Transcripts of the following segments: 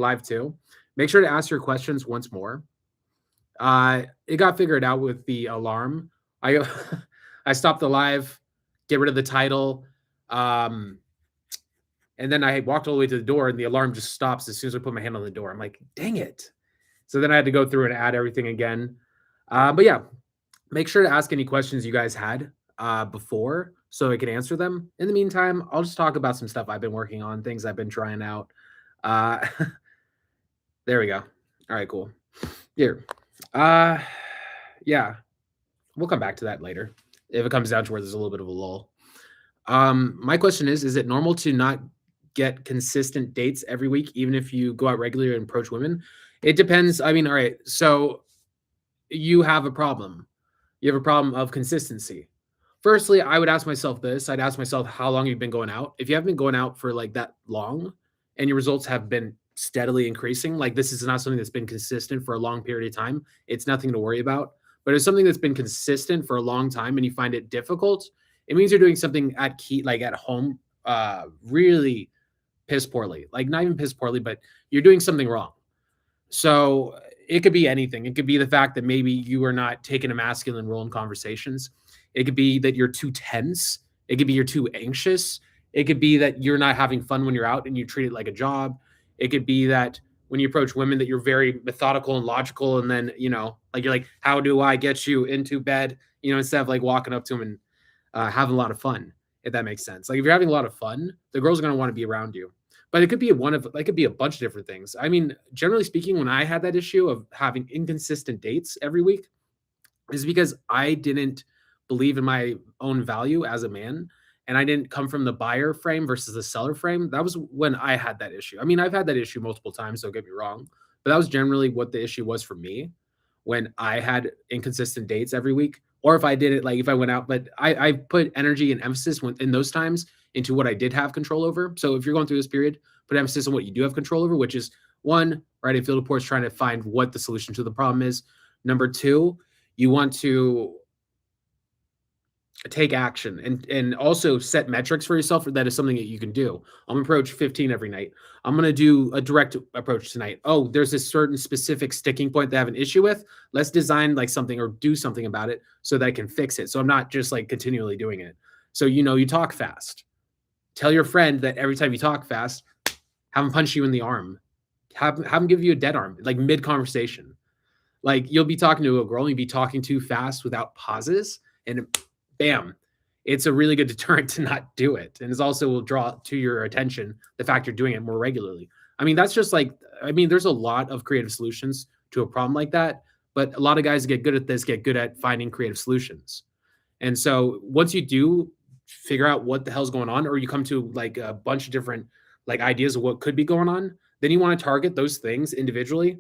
live too. Make sure to ask your questions once more. It got figured out with the alarm. I I stopped the live, get rid of the title, um, and then I walked all the way to the door, and the alarm just stops as soon as I put my hand on the door. I'm like, dang it! So then I had to go through and add everything again. But yeah, make sure to ask any questions you guys had before so I can answer them. In the meantime, I'll just talk about some stuff I've been working on, things I've been trying out. Uh, there we go. All right, cool. Here. Uh, yeah, we'll come back to that later if it comes down to where there's a little bit of a lull. My question is it normal to not get consistent dates every week, even if you go out regularly and approach women? It depends. I mean, all right, so you have a problem. You have a problem of consistency. Firstly, I would ask myself this. I'd ask myself how long you've been going out. If you haven't been going out for like that long and your results have been steadily increasing, like this is not something that's been consistent for a long period of time, it's nothing to worry about. But it's something that's been consistent for a long time and you find it difficult, it means you're doing something at key, like at home, really piss poorly. Like not even piss poorly, but you're doing something wrong. So it could be anything. It could be the fact that maybe you are not taking a masculine role in conversations. It could be that you're too tense. It could be you're too anxious. It could be that you're not having fun when you're out and you treat it like a job. It could be that when you approach women that you're very methodical and logical and then, like you're like, how do I get you into bed? Instead of like walking up to them and having a lot of fun, if that makes sense. Like if you're having a lot of fun, the girls are going to want to be around you. But it could be it could be a bunch of different things. I mean, generally speaking, when I had that issue of having inconsistent dates every week, is because I didn't believe in my own value as a man. And I didn't come from the buyer frame versus the seller frame. That was when I had that issue. I mean, I've had that issue multiple times, don't get me wrong. But that was generally what the issue was for me when I had inconsistent dates every week. Or if I did it, like if I went out, but I put energy and emphasis in those times into what I did have control over. So if you're going through this period, put emphasis on what you do have control over, which is one, writing field reports, trying to find what the solution to the problem is. Number two, you want to take action and also set metrics for yourself. That is something that you can do. I'm gonna approach 15 every night. I'm going to do a direct approach tonight. Oh, there's a certain specific sticking point that I have an issue with. Let's design like something or do something about it so that I can fix it. So I'm not just like continually doing it. So, you talk fast. Tell your friend that every time you talk fast, have him punch you in the arm. Have him give you a dead arm, like mid conversation. Like you'll be talking to a girl and you'll be talking too fast without pauses, and bam, it's a really good deterrent to not do it. And it also will draw to your attention the fact you're doing it more regularly. I mean, that's just like, there's a lot of creative solutions to a problem like that, but a lot of guys get good at this, get good at finding creative solutions. And so once you do figure out what the hell's going on, or you come to like a bunch of different like ideas of what could be going on, then you want to target those things individually.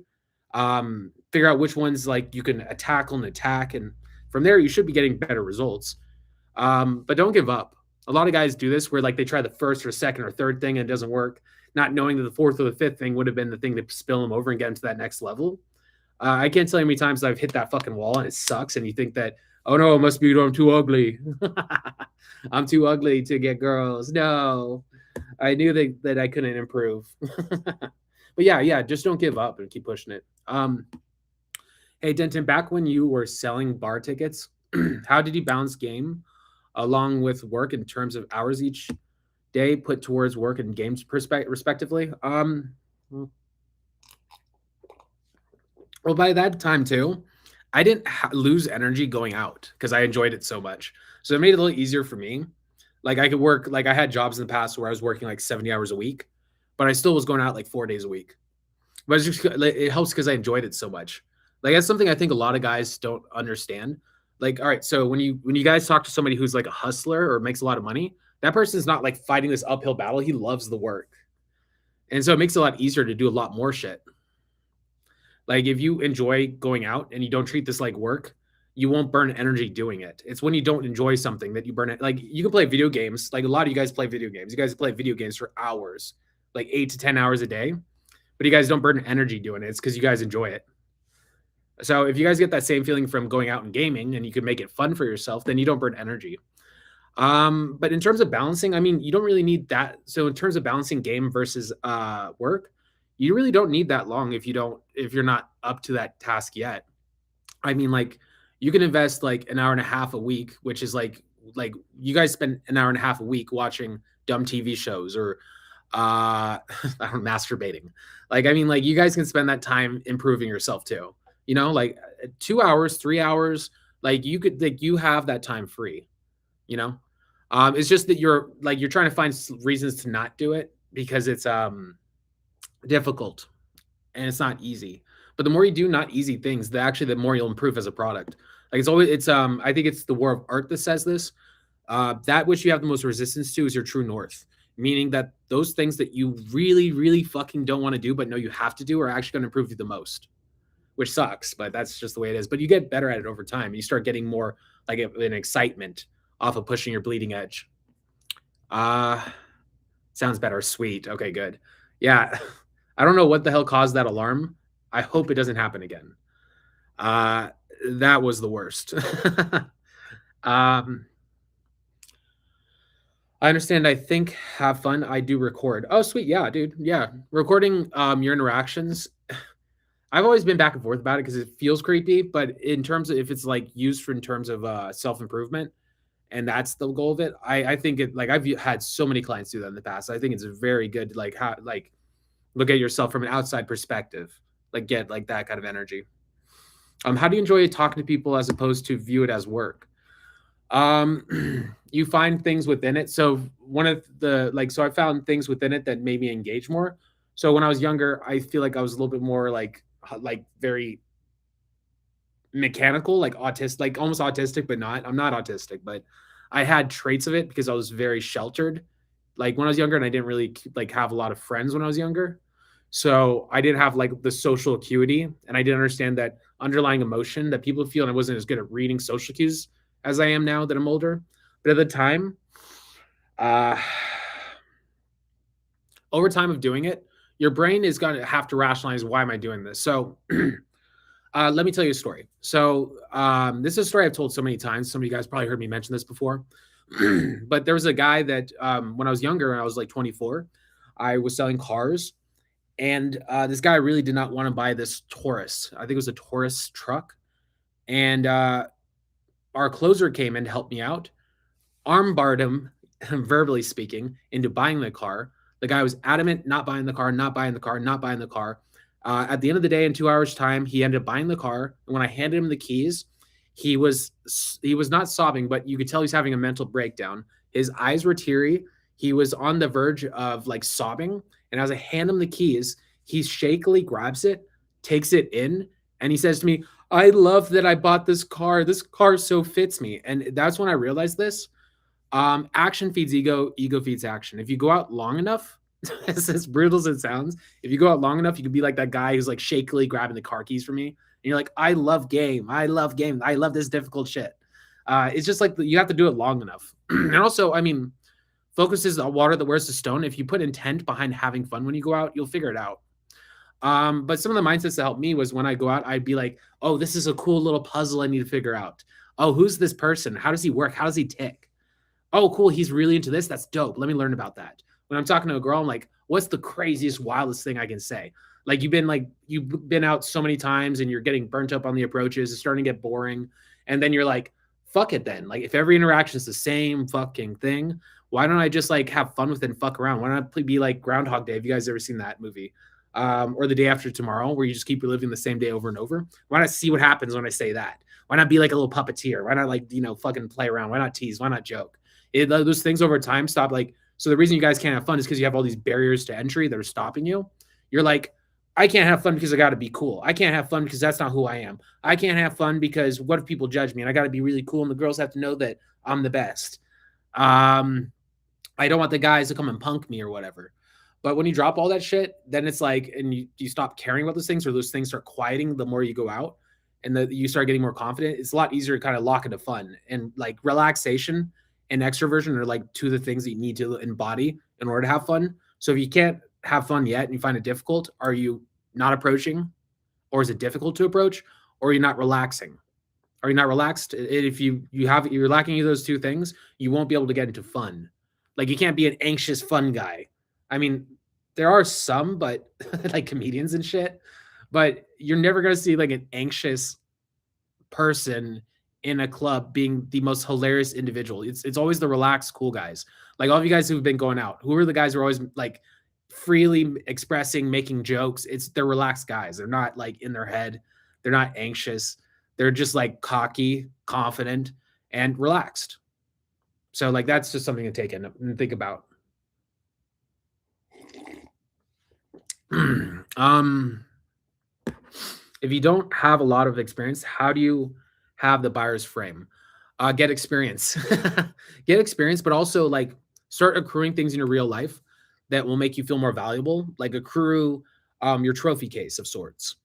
Figure out which ones like you can tackle and attack, and from there you should be getting better results. But don't give up. A lot of guys do this where like they try the first or second or third thing and it doesn't work, not knowing that the fourth or the fifth thing would have been the thing to spill them over and get into that next level. I can't tell you how many times I've hit that fucking wall and it sucks, and you think that, oh no, it must be I'm too ugly. I'm too ugly to get girls. No, I knew that I couldn't improve. But yeah, just don't give up and keep pushing it. Hey Denton, back when you were selling bar tickets, how did you balance game along with work in terms of hours each day put towards work and games respectively? Well, by that time too, I didn't lose energy going out because I enjoyed it so much. So it made it a little easier for me. Like I could work, like I had jobs in the past where I was working like 70 hours a week, but I still was going out like 4 days a week. But it's just, it helps because I enjoyed it so much. Like that's something I think a lot of guys don't understand. Like, all right, so when you guys talk to somebody who's like a hustler or makes a lot of money, that person's not like fighting this uphill battle. He loves the work. And so it makes it a lot easier to do a lot more shit. Like if you enjoy going out and you don't treat this like work, you won't burn energy doing it. It's when you don't enjoy something that you burn it. Like you can play video games. Like a lot of you guys play video games. You guys play video games for hours, like 8 to 10 hours a day, but you guys don't burn energy doing it. It's because you guys enjoy it. So if you guys get that same feeling from going out and gaming and you can make it fun for yourself, then you don't burn energy. But in terms of balancing, you don't really need that. So in terms of balancing game versus work, you really don't need that long if you're not up to that task yet. I mean, like, you can invest like an hour and a half a week, which is like you guys spend an hour and a half a week watching dumb TV shows or I don't masturbating. Like, I mean, like, you guys can spend that time improving yourself too. You know, like 2 hours, 3 hours, like you have that time free, you know? It's just that you're trying to find reasons to not do it because it's difficult and it's not easy. But the more you do not easy things, the more you'll improve as a product. Like it's I think it's the war of art that says this. That which you have the most resistance to is your true north, meaning that those things that you really, really fucking don't want to do, but know you have to do, are actually going to improve you the most, which sucks, but that's just the way it is. But you get better at it over time. You start getting more like an excitement off of pushing your bleeding edge. Uh, Sounds better. Sweet. Okay, good. Yeah. I don't know what the hell caused that alarm. I hope it doesn't happen again. Uh, that was the worst. um, I understand. I think have fun. I do record. Oh, sweet. Yeah, dude. Yeah. Recording your interactions. I've always been back and forth about it because it feels creepy, but in terms of if it's like used for in terms of self-improvement and that's the goal of it, I think it like I've had so many clients do that in the past. I think it's a very good like how like look at yourself from an outside perspective, like get like that kind of energy. How do you enjoy talking to people as opposed to view it as work? You find things within it. So one of the like, so I found things within it that made me engage more. So when I was younger, I feel like I was a little bit more like very mechanical, like autistic, like almost autistic, but not. I'm not autistic, but I had traits of it because I was very sheltered. Like when I was younger, and I didn't really like have a lot of friends when I was younger, so I didn't have like the social acuity, and I didn't understand that underlying emotion that people feel, and I wasn't as good at reading social cues as I am now that I'm older. But at the time, uh, over time of doing it, your brain is going to have to rationalize why am I doing this. So let me tell you a story. So this is a story I've told so many times. Some of you guys probably heard me mention this before. But there was a guy that when I was younger, and I was like 24, I was selling cars, and this guy really did not want to buy this Taurus. I think it was a Taurus truck, and our closer came in to help me out, armbarred him, verbally speaking, into buying the car. The guy was adamant, not buying the car, not buying the car, not buying the car. At the end of the day, in 2 hours' time, he ended up buying the car. And when I handed him the keys, he was not sobbing, but you could tell he's having a mental breakdown. His eyes were teary. He was on the verge of like sobbing. And as I hand him the keys, he shakily grabs it, takes it in, and he says to me, "I love that I bought this car. This car so fits me." And that's when I realized this. Action feeds ego, ego feeds action. If you go out long enough, as brutal as it sounds, if you go out long enough, you could be like that guy who's like shakily grabbing the car keys from me. And you're like, I love game. I love game. I love this difficult shit. It's just like you have to do it long enough. And also, I mean, focus is the water that wears the stone. If you put intent behind having fun when you go out, you'll figure it out. But some of the mindsets that helped me was when I go out, I'd be like, oh, this is a cool little puzzle I need to figure out. Oh, who's this person? How does he work? How does he tick? Oh, cool. He's really into this. That's dope. Let me learn about that. When I'm talking to a girl, I'm like, what's the craziest, wildest thing I can say? Like you've been out so many times and you're getting burnt up on the approaches. It's starting to get boring. And then you're like, fuck it then. Like if every interaction is the same fucking thing, why don't I just like have fun with it and fuck around? Why not be like Groundhog Day? Have you guys ever seen that movie? Or The Day After Tomorrow, where you just keep reliving the same day over and over? Why not see what happens when I say that? Why not be like a little puppeteer? Why not like, fucking play around? Why not tease? Why not joke? Those things over time stop. Like, so the reason you guys can't have fun is because you have all these barriers to entry that are stopping you. You're like, I can't have fun because I got to be cool. I can't have fun because that's not who I am. I can't have fun because what if people judge me? And I got to be really cool, and the girls have to know that I'm the best. I don't want the guys to come and punk me or whatever. But when you drop all that shit, then it's like, and you stop caring about those things, or those things start quieting the more you go out, and you start getting more confident. It's a lot easier to kind of lock into fun, and like relaxation and extroversion are like two of the things that you need to embody in order to have fun. So if you can't have fun yet and you find it difficult, are you not approaching, or is it difficult to approach, or are you not relaxing? Are you not relaxed? If you're lacking either of those two things, you won't be able to get into fun. Like you can't be an anxious fun guy. I mean, there are some, but like comedians and shit. But you're never gonna see like an anxious person in a club being the most hilarious individual. It's always the relaxed, cool guys. Like all of you guys who've been going out, who are the guys who are always like freely expressing, making jokes? They're relaxed guys. They're not like in their head. They're not anxious. They're just like cocky, confident, and relaxed. So like that's just something to take in and think about. um if you don't have a lot of experience, how do you have the buyer's frame? Get experience, get experience, but also like start accruing things in your real life that will make you feel more valuable. Like accrue your trophy case of sorts.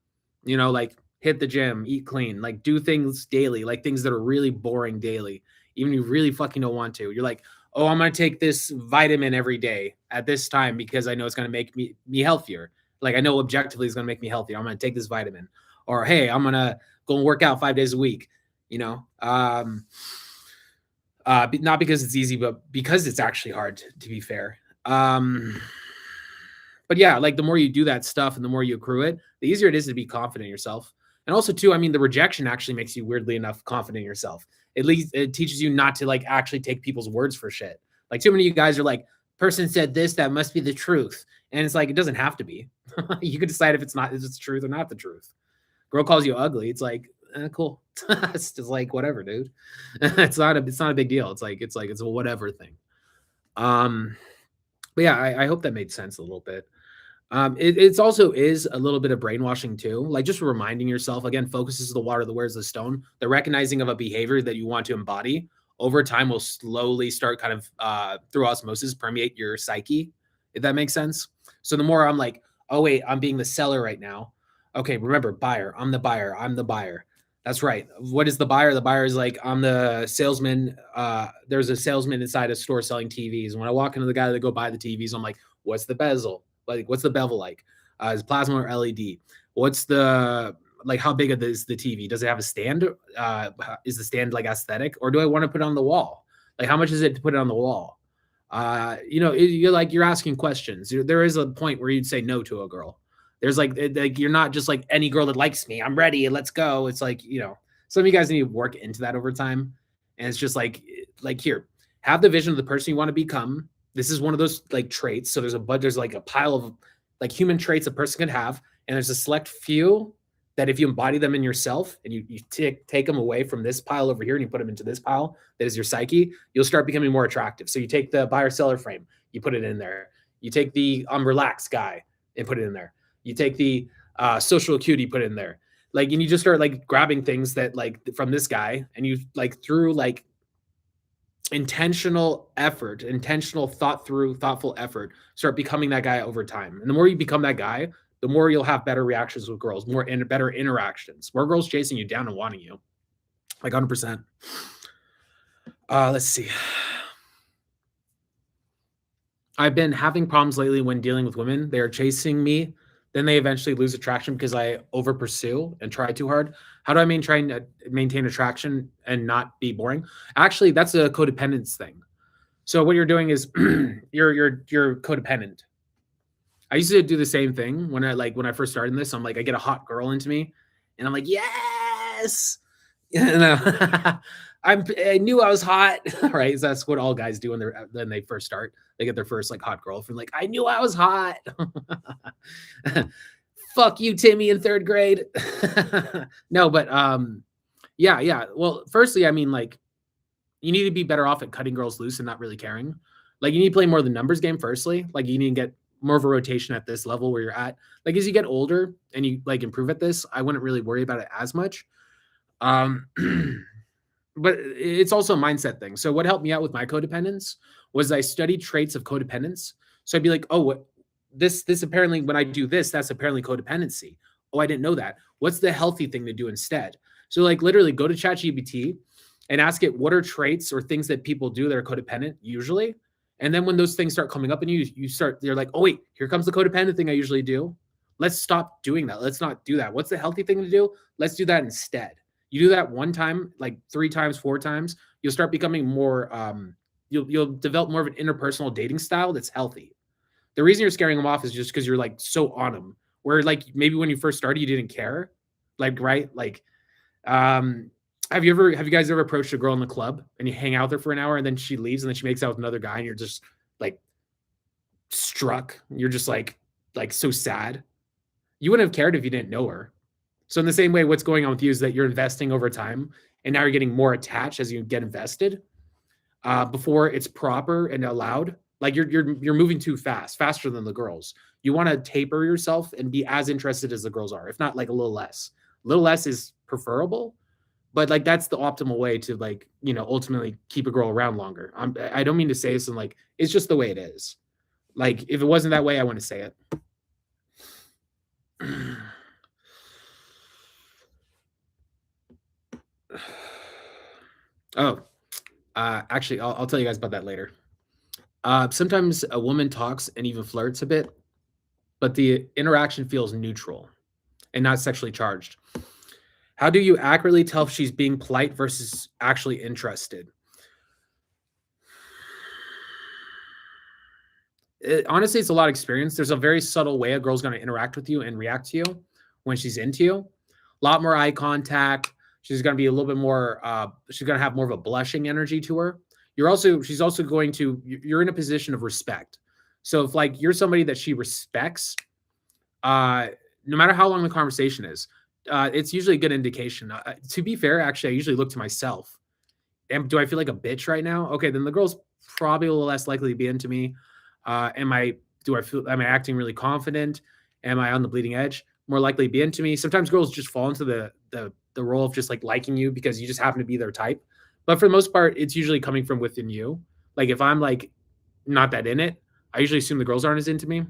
You know, like hit the gym, eat clean, like do things daily, like things that are really boring daily, even if you really fucking don't want to. You're like, oh, I'm gonna take this vitamin every day at this time because I know it's gonna make me healthier. Like I know objectively it's gonna make me healthier. I'm gonna take this vitamin, or hey, I'm gonna go and work out 5 days a week. You know, not because it's easy, but because it's actually hard. To be fair, but yeah, like the more you do that stuff and the more you accrue it, the easier it is to be confident in yourself. And also, too, I mean, the rejection actually makes you weirdly enough confident in yourself. At least it teaches you not to like actually take people's words for shit. Like too many of you guys are like, person said this, that must be the truth. And it's like it doesn't have to be. You can decide if it's the truth or not the truth. Girl calls you ugly, it's like, cool. It's just like whatever, dude. It's not a big deal. It's a whatever thing. Um, but yeah, I hope that made sense a little bit. It's also is a little bit of brainwashing too, like just reminding yourself again, focuses the water, the wears the stone. The recognizing of a behavior that you want to embody over time will slowly start kind of through osmosis permeate your psyche, if that makes sense. So the more I'm like, oh wait, I'm being the seller right now. Okay, remember, buyer. I'm the buyer. I'm the buyer. That's right. What is the buyer? The buyer is like, I'm the salesman. There's a salesman inside a store selling TVs. And when I walk into the guy that go buy the TVs, I'm like, what's the bezel? Like, what's the bevel like? Is plasma or LED? What's the like? How big is the TV? Does it have a stand? Is the stand like aesthetic, or do I want to put it on the wall? Like, how much is it to put it on the wall? You're asking questions. There is a point where you'd say no to a girl. There's like you're not just like any girl that likes me. I'm ready. Let's go. It's like some of you guys need to work into that over time, and it's just like here, have the vision of the person you want to become. This is one of those like traits. So there's like a pile of like human traits a person can have, and there's a select few that if you embody them in yourself and you take them away from this pile over here and you put them into this pile that is your psyche, you'll start becoming more attractive. So you take the buyer seller frame, you put it in there. You take the relaxed guy and put it in there. You take the social acuity, put it in there. Like, and you just start like grabbing things that like from this guy, and you like through like intentional effort, intentional thoughtful effort, start becoming that guy over time. And the more you become that guy, the more you'll have better reactions with girls, better interactions, more girls chasing you down and wanting you, like 100%. Let's see. I've been having problems lately when dealing with women. They are chasing me, then they eventually lose attraction because I over pursue and try too hard. How do I maintain attraction and not be boring? Actually, that's a codependence thing. So what you're doing is you're codependent. I used to do the same thing when I first started this. I'm like, I get a hot girl into me, and I'm like, yes. And, I knew I was hot, right? So that's what all guys do when they first start. They get their first like hot girlfriend. Like, I knew I was hot. Fuck you, Timmy, in third grade. No, but yeah. Well, firstly, I mean, like, you need to be better off at cutting girls loose and not really caring. Like, you need to play more of the numbers game. Firstly, like, you need to get more of a rotation at this level where you're at. Like, as you get older and you like improve at this, I wouldn't really worry about it as much. Um, but it's also a mindset thing. So what helped me out with my codependence was I studied traits of codependence. So I'd be like, oh, what this apparently when I do this, that's apparently codependency. Oh, I didn't know that. What's the healthy thing to do instead? So like literally go to ChatGPT and ask it what are traits or things that people do that are codependent usually. And then when those things start coming up and you're like, oh wait, here comes the codependent thing I usually do. Let's stop doing that. Let's not do that. What's the healthy thing to do? Let's do that instead. You do that one time, like 3 times, 4 times, you'll start becoming more you'll develop more of an interpersonal dating style that's healthy. The reason you're scaring them off is just because you're like so on them. Where like maybe when you first started, you didn't care, like right, like um. Have you guys ever approached a girl in the club and you hang out there for an hour and then she leaves and then she makes out with another guy and you're just like struck. You're just like so sad. You wouldn't have cared if you didn't know her. So in the same way, what's going on with you is that you're investing over time, and now you're getting more attached as you get invested. Before it's proper and allowed, like you're moving too fast, faster than the girls. You want to taper yourself and be as interested as the girls are, if not like a little less. A little less is preferable, but like that's the optimal way to like ultimately keep a girl around longer. I don't mean to say this and like it's just the way it is. Like if it wasn't that way, I wouldn't say it. Oh, actually, I'll tell you guys about that later. Sometimes a woman talks and even flirts a bit, but the interaction feels neutral and not sexually charged. How do you accurately tell if she's being polite versus actually interested? Honestly, it's a lot of experience. There's a very subtle way a girl's going to interact with you and react to you when she's into you. A lot more eye contact. She's going to be a little bit more. She's going to have more of a blushing energy to her. She's also going to. You're in a position of respect. So if like you're somebody that she respects, no matter how long the conversation is, it's usually a good indication. To be fair, actually, I usually look to myself. Do I feel like a bitch right now? Okay, then the girl's probably a little less likely to be into me. Am I acting really confident? Am I on the bleeding edge? More likely to be into me. Sometimes girls just fall into the role of just like liking you because you just happen to be their type. But for the most part, it's usually coming from within you. Like if I'm like not that in it, I usually assume the girls aren't as into me.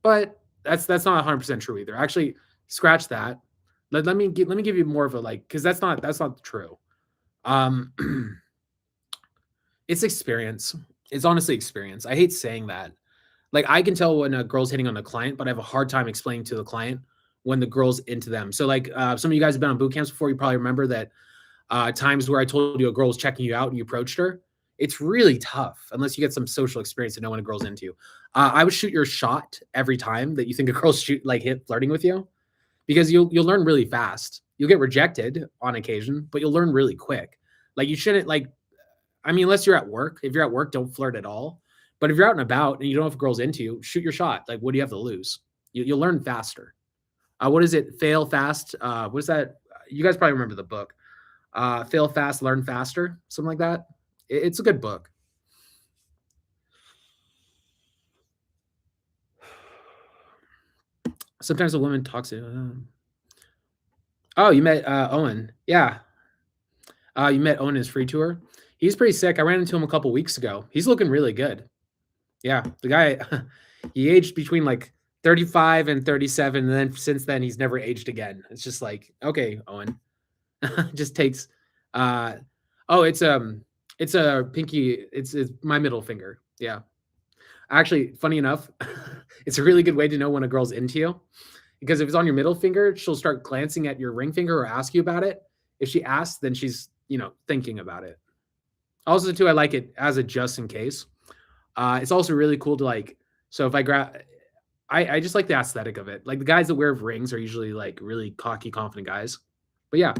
But that's not 100% true either. Actually, scratch that. Let me give you more of a like because that's not true. Um, it's experience. It's honestly experience. I hate saying that. Like I can tell when a girl's hitting on a client, but I have a hard time explaining to the client when the girl's into them. So like some of you guys have been on boot camps before. You probably remember that times where I told you a girl was checking you out and you approached her. It's really tough unless you get some social experience to know when a girl's into you. I would shoot your shot every time that you think a girl's hit flirting with you because you'll learn really fast. You'll get rejected on occasion, but you'll learn really quick. Like you shouldn't like I mean, unless you're at work. If you're at work, don't flirt at all. But if you're out and about and you don't know if a girl's into you, shoot your shot. Like, what do you have to lose? You'll learn faster. What is it? Fail fast. What is that? You guys probably remember the book. Fail fast, learn faster. Something like that. It's a good book. Sometimes a woman talks to. Oh, you met Owen. Yeah. You met Owen in his free tour. He's pretty sick. I ran into him a couple weeks ago. He's looking really good. Yeah, the guy, he aged between like 35 and 37, and then since then he's never aged again. It's just like, okay, Owen, just takes. Uh, oh, it's a pinky. It's my middle finger. Yeah, actually, funny enough, it's a really good way to know when a girl's into you, because if it's on your middle finger, she'll start glancing at your ring finger or ask you about it. If she asks, then she's thinking about it. Also, too, I like it as a just in case. It's also really cool to like. So if I grab, I just like the aesthetic of it. Like the guys that wear rings are usually like really cocky, confident guys. But yeah,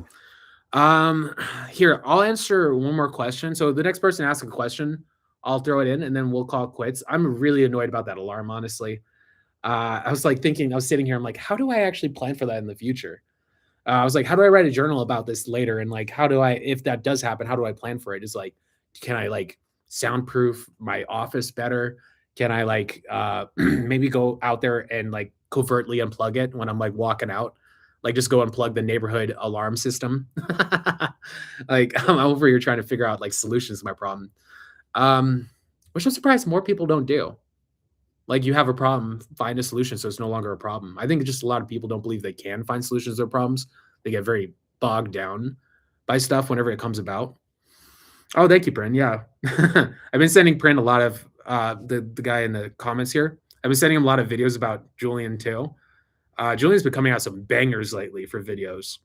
here I'll answer one more question. So the next person asks a question, I'll throw it in, and then we'll call it quits. I'm really annoyed about that alarm, honestly. I was like thinking, I was sitting here, I'm like, how do I actually plan for that in the future? I was like, how do I write a journal about this later? And like, how do I, if that does happen, how do I plan for it? Is like, can I like soundproof my office better? Can I like maybe go out there and like covertly unplug it when I'm like walking out? Like just go unplug the neighborhood alarm system. Like I'm over here trying to figure out like solutions to my problem. Which I'm surprised more people don't do. Like you have a problem, find a solution so it's no longer a problem. I think just a lot of people don't believe they can find solutions to their problems. They get very bogged down by stuff whenever it comes about. Oh, thank you, Bryn. Yeah. I've been sending Bryn a lot of the guy in the comments here. I've been sending him a lot of videos about Julian too. Julian's been coming out some bangers lately for videos.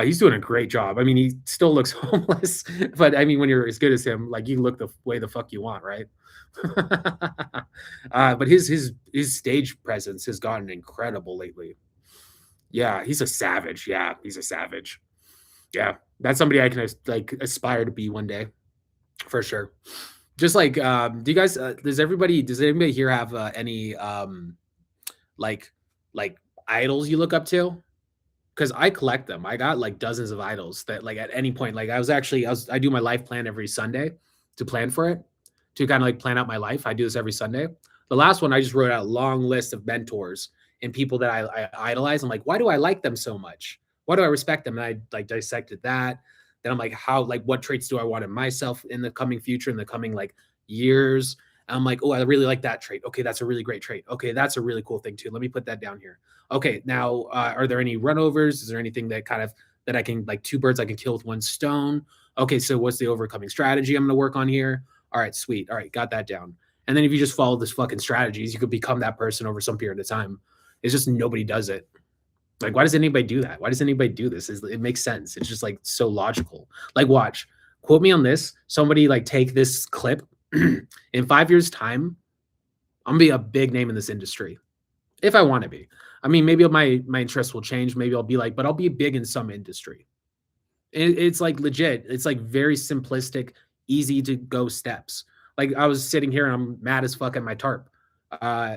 He's doing a great job. I mean, he still looks homeless, but I mean, when you're as good as him, like you look the way the fuck you want, right? But his stage presence has gotten incredible lately. Yeah, he's a savage. Yeah, he's a savage. Yeah, that's somebody I can like aspire to be one day for sure. Just like, do you guys? Does anybody here have any like like idols you look up to? Because I collect them. I got like dozens of idols that like at any point, like I do my life plan every Sunday to plan for it, to kind of like plan out my life. I do this every Sunday. The last one I just wrote out a long list of mentors and people that I idolize. I'm like, why do I like them so much? Why do I respect them? And I like dissected that. Then I'm like, what traits do I want in myself in the coming future, in the coming like years? And I'm like, oh, I really like that trait. Okay, that's a really great trait. Okay, that's a really cool thing too. Let me put that down here. Okay, now are there any runovers? Is there anything that kind of that I can like two birds I can kill with one stone? Okay, so what's the overcoming strategy I'm going to work on here? All right, sweet. All right, got that down. And then if you just follow this fucking strategies, you could become that person over some period of time. It's just nobody does it. Like, why does anybody do that? Why does anybody do this? It makes sense. It's just like so logical. Like, watch, quote me on this. Somebody like take this clip. In 5 years' time, I'm gonna be a big name in this industry if I want to be. I mean, maybe my interests will change. Maybe I'll be like, but I'll be big in some industry. It's like legit. It's like very simplistic, easy to go steps. Like I was sitting here and I'm mad as fuck at my tarp. Uh,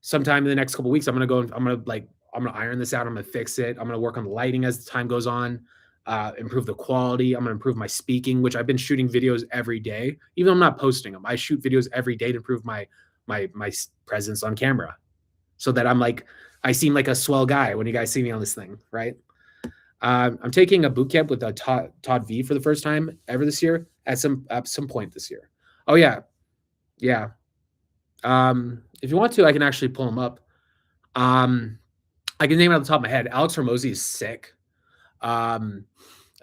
Sometime in the next couple of weeks, I'm gonna iron this out. I'm gonna fix it. I'm gonna work on the lighting as the time goes on. Improve the quality. I'm gonna improve my speaking, which I've been shooting videos every day. Even though I'm not posting them, I shoot videos every day to improve my presence on camera, so that I'm like I seem like a swell guy when you guys see me on this thing, right? I'm taking a boot camp with Todd V for the first time ever this year at some point this year. Oh yeah, yeah. If you want to, I can actually pull him up. Um, I can name it off the top of my head. Alex Hormozy is sick. Um,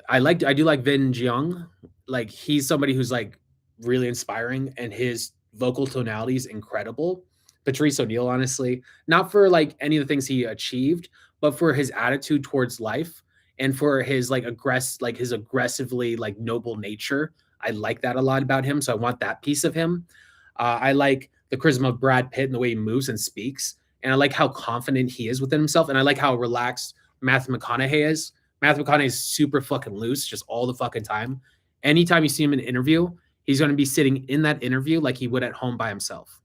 I do like Vin Jiang. Like he's somebody who's like really inspiring, and his vocal tonality is incredible. Patrice O'Neill, honestly, not for like any of the things he achieved, but for his attitude towards life and for his his aggressively like noble nature. I like that a lot about him, so I want that piece of him. I like the charisma of Brad Pitt and the way he moves and speaks, and I like how confident he is within himself, and I like how relaxed Matthew McConaughey is. Matthew McConaughey is super fucking loose, just all the fucking time. Anytime you see him in an interview, he's going to be sitting in that interview like he would at home by himself.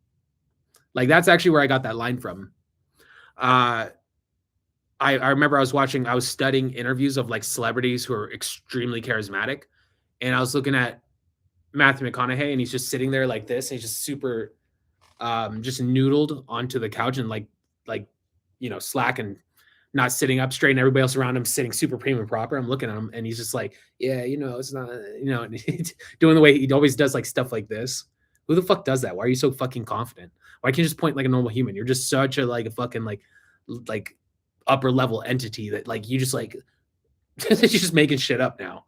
Like that's actually where I got that line from. Uh, I remember I was studying interviews of like celebrities who are extremely charismatic, and I was looking at Matthew McConaughey, and he's just sitting there like this. And he's just super, just noodled onto the couch and like, slack and not sitting up straight, and everybody else around him sitting super prim and proper. I'm looking at him, and he's just like, yeah, it's not, doing the way he always does, like stuff like this. Who the fuck does that? Why are you so fucking confident? Why can't you just point like a normal human? You're just such a like a fucking like upper level entity that like you just like you're just making shit up now.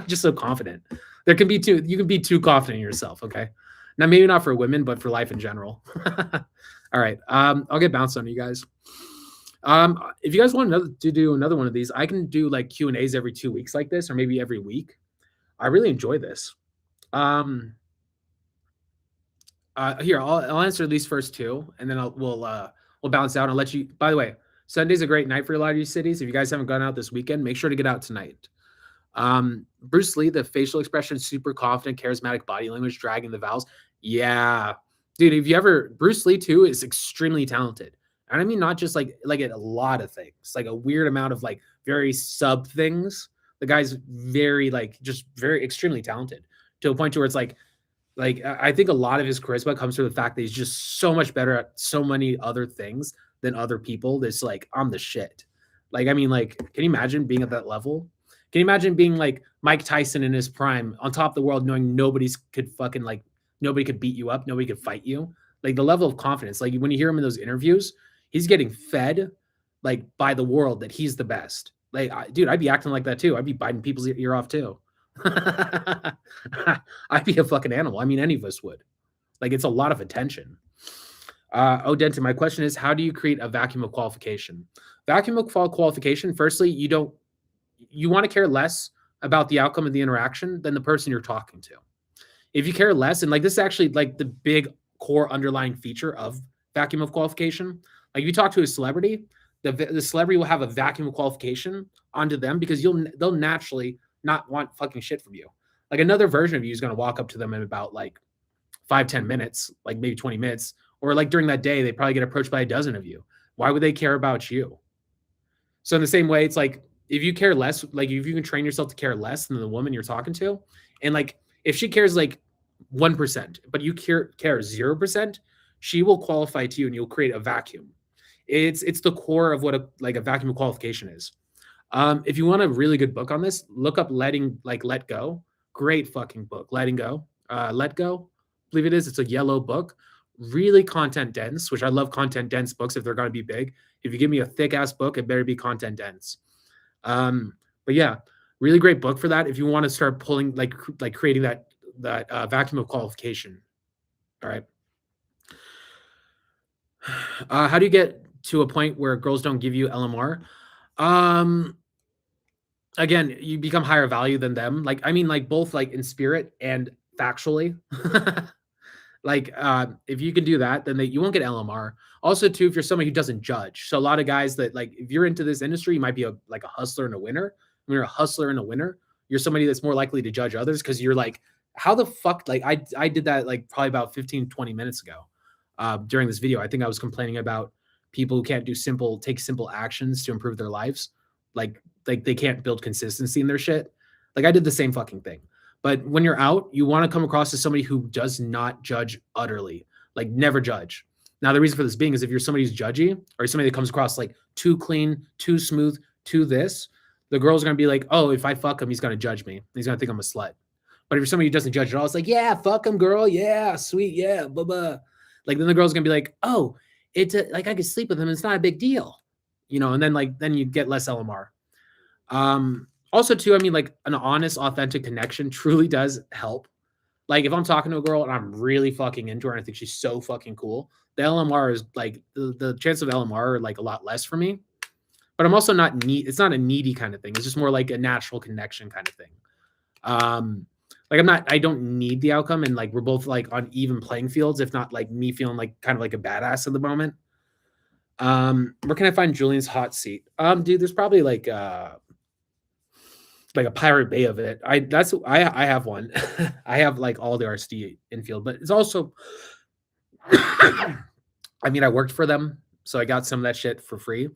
Just so confident. You can be too confident in yourself, okay? Now maybe not for women, but for life in general. All right. I'll get bounced on you guys. If you guys want to do another one of these, I can do like Q&As every 2 weeks like this, or maybe every week. I really enjoy this. Here, I'll answer these first two, and then we'll balance out. I'll let you. By the way, Sunday's a great night for a lot of these cities. If you guys haven't gone out this weekend, make sure to get out tonight. Bruce Lee, the facial expression, super confident, charismatic body language, dragging the vowels. Yeah, dude. If you ever, Bruce Lee too is extremely talented, and I mean not just like at a lot of things, like a weird amount of like very sub things. The guy's very just very extremely talented to a point to where it's like I think a lot of his charisma comes from the fact that he's just so much better at so many other things than other people. That's like I'm the shit. Like I mean, like, can you imagine being at that level? Can you imagine being like Mike Tyson in his prime, on top of the world, knowing nobody could beat you up, nobody could fight you? Like the level of confidence. Like when you hear him in those interviews, he's getting fed like by the world that he's the best. Like, dude, I'd be acting like that too. I'd be biting people's ear off too. I'd be a fucking animal. I mean, any of us would. Like, it's a lot of attention. Denton, my question is, how do you create a vacuum of qualification? Vacuum of qualification, firstly, you don't you want to care less about the outcome of the interaction than the person you're talking to. If you care less, and like this is actually like the big core underlying feature of vacuum of qualification. Like if you talk to a celebrity, the celebrity will have a vacuum of qualification onto them because they'll naturally not want fucking shit from you. Like another version of you is going to walk up to them in about like 5-10 minutes, like maybe 20 minutes, or like during that day, they probably get approached by a dozen of you. Why would they care about you? So in the same way, it's like if you care less, like if you can train yourself to care less than the woman you're talking to, and like if she cares like 1%, but you care 0%, she will qualify to you and you'll create a vacuum. It's the core of what a vacuum of qualification is. If you want a really good book on this, look up Let Go. Great fucking book. Letting Go. Let Go, I believe it is. It's a yellow book. Really content dense, which I love content dense books if they're going to be big. If you give me a thick ass book, it better be content dense. But yeah, really great book for that. If you want to start pulling like creating that vacuum of qualification. All right. How do you get to a point where girls don't give you LMR? Again, you become higher value than them. Like, I mean, like both like in spirit and factually. Like, if you can do that, then you won't get LMR. Also, too, if you're somebody who doesn't judge. So a lot of guys that like, if you're into this industry, you might be a hustler and a winner. When you're a hustler and a winner, you're somebody that's more likely to judge others because you're like, how the fuck? Like, I did that like probably about 15-20 minutes ago during this video. I think I was complaining about people who can't take simple actions to improve their lives. Like they can't build consistency in their shit. Like I did the same fucking thing. But when you're out, you want to come across as somebody who does not judge utterly, like never judge. Now, the reason for this being is if you're somebody who's judgy or somebody that comes across like too clean, too smooth, too this, the girl's going to be like, oh, if I fuck him, he's going to judge me. He's going to think I'm a slut. But if you're somebody who doesn't judge at all, it's like, yeah, fuck him, girl. Yeah, sweet. Yeah, blah, blah. Like then the girl's going to be like, oh, it's like I could sleep with him. It's not a big deal. And then you get less LMR. Also too, I mean, like an honest, authentic connection truly does help. Like if I'm talking to a girl and I'm really fucking into her and I think she's so fucking cool, the LMR is like the chance of LMR are like a lot less for me. But I'm also not it's not a needy kind of thing. It's just more like a natural connection kind of thing. Like I don't need the outcome, and like we're both like on even playing fields, if not like me feeling like kind of like a badass at the moment. Where can I find Julian's hot seat? Dude, there's probably like a Pirate Bay of it. I have one. I have like all the RSD infield, but it's also I mean, I worked for them, so I got some of that shit for free.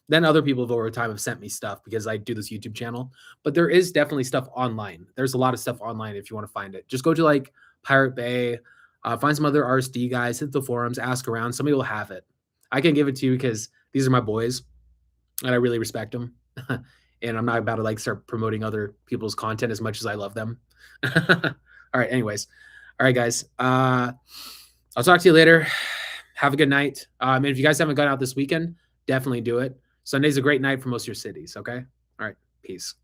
Then other people over time have sent me stuff because I do this YouTube channel. But there is definitely stuff online. There's a lot of stuff online if you want to find it. Just go to like Pirate Bay, find some other RSD guys, hit the forums, ask around. Somebody will have it. I can give it to you because these are my boys, and I really respect them. And I'm not about to like start promoting other people's content as much as I love them. All right. Anyways. All right, guys. I'll talk to you later. Have a good night. And if you guys haven't gone out this weekend, definitely do it. Sunday's a great night for most of your cities. Okay. All right. Peace.